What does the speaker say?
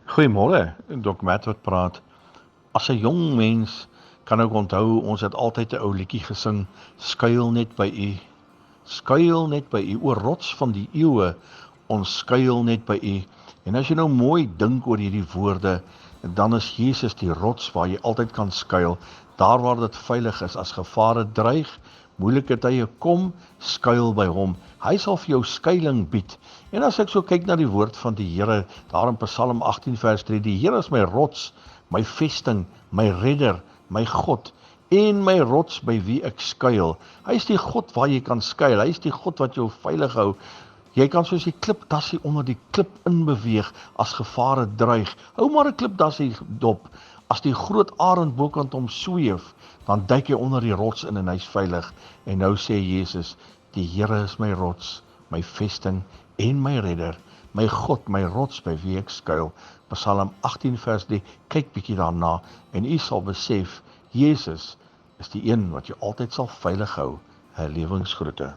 Goeiemôre, Dok Matt wat praat. As 'n jong mens kan ek onthou ons het altyd 'n ou liedjie gesing, skuil net by U. Skuil net by U, o rots van die eeue, ons skuil net by U. En as jy nou mooi dink oor hierdie woorde, dan is Jesus die rots waar jy altyd kan skuil, daar waar dit veilig is, as gevare dreig, moeilike tye kom, skuil by hom. Hy sal vir jou skuilings bied. En as ek so kyk na die woord van die Here, daar in Psalm 18 vers 3, die Here is my rots, my vesting, my redder, my God, en my rots by wie ek skuil. Hy is die God waar jy kan skuil, hy is die God wat jou veilig hou. Jy kan soos die klipdassie onder die klip inbeweeg as gevare dreig. Hou maar 'n klipdassie dop. As die groot arend bokant hom sweef, dan duik hy onder die rots in en hy's veilig. En nou sê Jesus, die Here is my rots, my vesting en my redder, my God, my rots by wie ek skuil. Psalm 18 vers 3, kyk bietjie daarna en u sal besef, Jesus is die een wat jou altyd sal veilig hou. Lewensgroete.